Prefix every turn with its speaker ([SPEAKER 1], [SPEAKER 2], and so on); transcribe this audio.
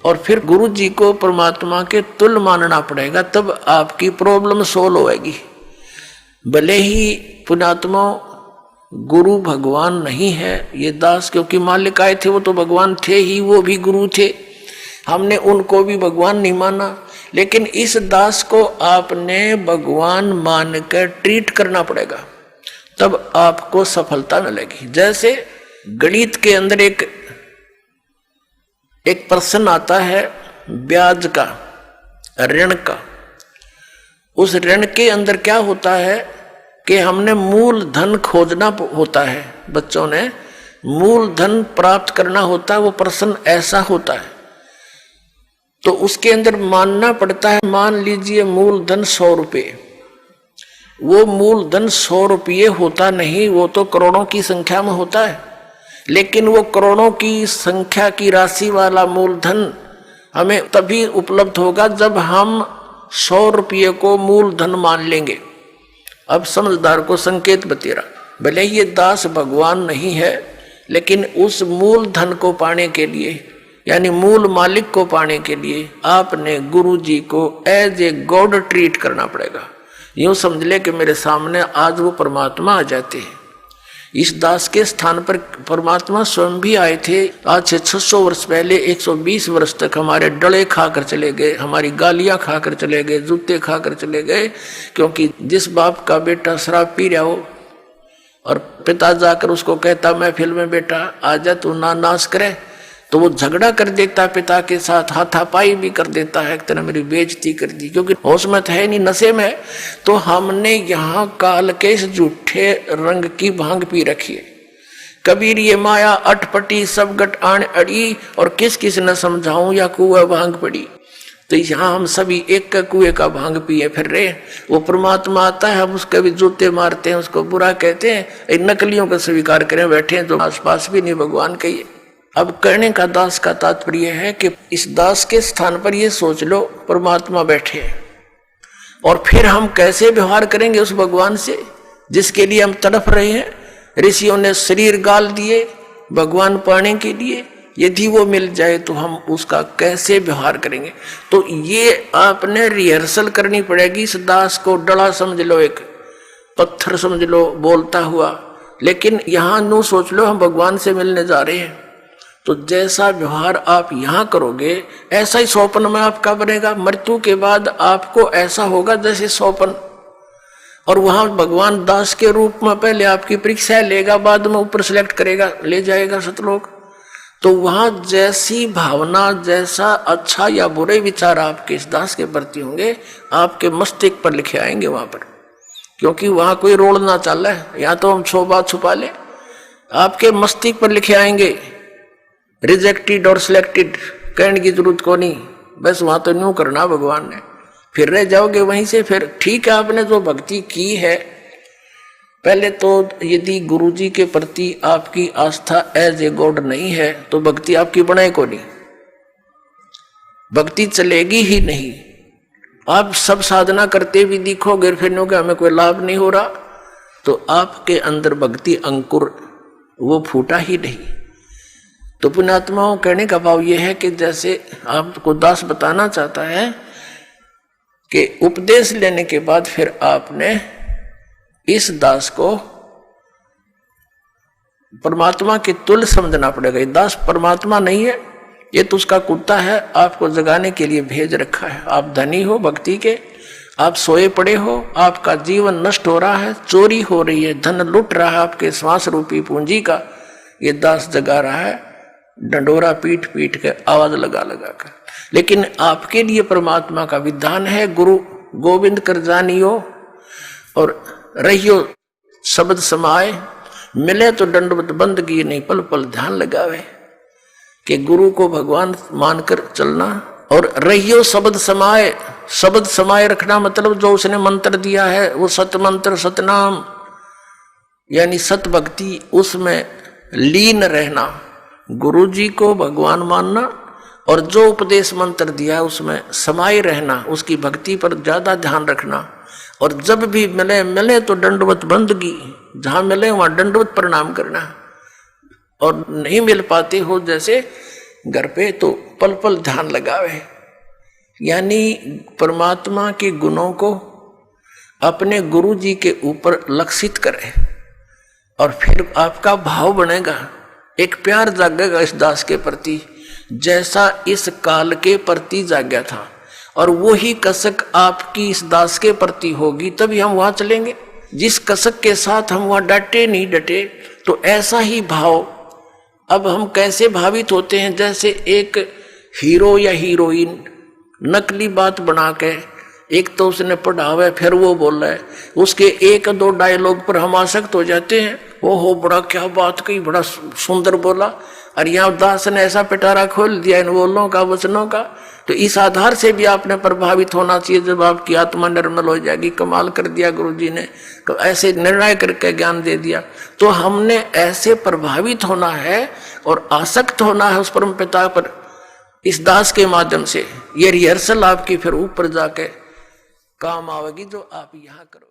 [SPEAKER 1] और फिर गुरु जी को परमात्मा के तुल्य मानना पड़ेगा, तब आपकी प्रॉब्लम सोल्व होगी। भले ही पुण्यात्मा गुरु भगवान नहीं है, ये दास क्योंकि मालिक आए थे वो तो भगवान थे ही, वो भी गुरु थे, हमने उनको भी भगवान नहीं माना, लेकिन इस दास को आपने भगवान मानकर ट्रीट करना पड़ेगा, तब आपको सफलता मिलेगी। जैसे गणित के अंदर एक प्रश्न आता है ब्याज का, ऋण का। उस ऋण के अंदर क्या होता है कि हमने मूल धन खोजना होता है, बच्चों ने मूल धन प्राप्त करना होता है, वो प्रश्न ऐसा होता है। तो उसके अंदर मानना पड़ता है, मान लीजिए मूल धन 100 रुपये, वो मूल धन 100 रुपये होता नहीं, वो तो करोड़ों की संख्या में होता है, लेकिन वो करोड़ों की संख्या की राशि वाला मूलधन हमें तभी उपलब्ध होगा जब हम 100 रुपये को मूलधन मान लेंगे। अब समझदार को संकेत बतेरा, भले ये दास भगवान नहीं है, लेकिन उस मूलधन को पाने के लिए, यानी मूल मालिक को पाने के लिए आपने गुरु जी को एज ए गॉड ट्रीट करना पड़ेगा। यूं समझ ले कि मेरे सामने आज वो परमात्मा आ जाते हैं। इस दास के स्थान पर परमात्मा स्वयं भी आए थे। आज से 600 वर्ष पहले 120 वर्ष तक हमारे डले खाकर चले गए, हमारी गालियां खाकर चले गए, जूते खाकर चले गए, क्योंकि जिस बाप का बेटा शराब पी रहा हो और पिता जाकर उसको कहता महफिल में बेटा आजा तू ना नाश करे, तो वो झगड़ा कर देता पिता के साथ, हाथापाई भी कर देता है, एक तरह मेरी बेइज्जती कर दी, क्योंकि होश में है नहीं, नशे में। तो हमने यहाँ काल के इस झूठे रंग की भांग पी रखी है। कबीर ये माया अटपटी सब गट आन अड़ी, और किस किस न समझाऊं या कुआ भांग पड़ी। तो यहाँ हम सभी एक का कुएं का भांग पिए फिर रहे। वो परमात्मा आता है, हम उसके भी जूते मारते हैं, उसको बुरा कहते हैं, इन नकलियों का स्वीकार करें बैठे हैं जो आसपास भी नहीं भगवान कहिए। अब कहने का दास का तात्पर्य है कि इस दास के स्थान पर ये सोच लो परमात्मा बैठे हैं, और फिर हम कैसे व्यवहार करेंगे उस भगवान से जिसके लिए हम तड़प रहे हैं। ऋषियों ने शरीर गाल दिए भगवान पाने के लिए, यदि वो मिल जाए तो हम उसका कैसे व्यवहार करेंगे। तो ये आपने रिहर्सल करनी पड़ेगी। इस दास को डला समझ लो, एक पत्थर समझ लो बोलता हुआ, लेकिन यहाँ नो सोच लो हम भगवान से मिलने जा रहे हैं। तो जैसा व्यवहार आप यहाँ करोगे ऐसा ही स्वप्न में आपका बनेगा। मृत्यु के बाद आपको ऐसा होगा जैसे स्वप्न, और वहां भगवान दास के रूप में पहले आपकी परीक्षा लेगा, बाद में ऊपर सेलेक्ट करेगा, ले जाएगा सतलोक। तो वहां जैसी भावना, जैसा अच्छा या बुरे विचार आपके इस दास के प्रति होंगे, आपके मस्तिष्क पर लिखे आएंगे वहां पर, क्योंकि वहां कोई रोल ना चल रहा है, या तो हम 100 बात छुपा ले, आपके मस्तिष्क पर लिखे आएंगे। रिजेक्टेड और सिलेक्टेड कहने की जरूरत को नहीं, बस वहां तो न्यू करना भगवान ने, फिर रह जाओगे वहीं से। फिर ठीक है, आपने जो भक्ति की है, पहले तो यदि गुरु जी के प्रति आपकी आस्था एज ए गॉड नहीं है तो भक्ति आपकी बने को नहीं, भक्ति चलेगी ही नहीं। आप सब साधना करते भी दिखोगे, फिर नो हमें कोई लाभ नहीं हो रहा, तो आपके अंदर भक्ति अंकुर वो फूटा ही नहीं। तो पुण्यात्माओं कहने का भाव यह है कि जैसे आपको दास बताना चाहता है कि उपदेश लेने के बाद फिर आपने इस दास को परमात्मा के तुल्य समझना पड़ेगा। ये दास परमात्मा नहीं है, ये तो उसका कुत्ता है, आपको जगाने के लिए भेज रखा है। आप धनी हो भक्ति के, आप सोए पड़े हो, आपका जीवन नष्ट हो रहा है, चोरी हो रही है, धन लुट रहा है आपके श्वास रूपी पूंजी का, ये दास जगा रहा है डंडोरा पीट पीट के, आवाज लगा लगा कर। लेकिन आपके लिए परमात्मा का विधान है, गुरु गोविंद कर जानियो और रहियो शब्द समाए, मिले तो दंडवत बंदगी नहीं पल पल ध्यान लगावे, कि गुरु को भगवान मानकर चलना, और रहियो शब्द समाए। शब्द समाये रखना मतलब जो उसने मंत्र दिया है वो सत मंत्र, सतनाम, यानी सत भक्ति, उसमें लीन रहना, गुरु जी को भगवान मानना, और जो उपदेश मंत्र दिया है उसमें समाये रहना, उसकी भक्ति पर ज्यादा ध्यान रखना। और जब भी मिले तो दंडवत बंदगी, जहां मिले वहां दंडवत प्रणाम करना। और नहीं मिल पाते हो, जैसे घर पे तो पल पल ध्यान लगावे, यानी परमात्मा के गुणों को अपने गुरु जी के ऊपर लक्षित करे और फिर आपका भाव बनेगा, एक प्यार जागेगा इस दास के प्रति जैसा इस काल के प्रति जाग्या था, और वही कसक आपकी इस दास के प्रति होगी तभी हम वहां चलेंगे। जिस कसक के साथ हम वहां डटे नहीं डटे, तो ऐसा ही भाव। अब हम कैसे भावित होते हैं, जैसे एक हीरो या हीरोइन नकली बात बना के, एक तो उसने पढ़ा हुआ है फिर वो बोल रहा है, उसके एक दो डायलॉग पर हम आसक्त हो जाते हैं, वो हो बड़ा क्या बात कही, बड़ा सुंदर बोला, और यहाँ दास ने ऐसा पिटारा खोल दिया इन बोलों का वचनों का। तो इस आधार से भी आपने प्रभावित होना चाहिए। जब आपकी आत्मा निर्मल हो जाएगी, कमाल कर दिया गुरु जी ने, तो ऐसे निर्णय करके ज्ञान दे दिया, तो हमने ऐसे प्रभावित होना है और आसक्त होना है उस परम पिता पर इस दास के माध्यम से। ये रिहर्सल आपकी फिर ऊपर जाके काम आवेगी जो आप यहाँ करो।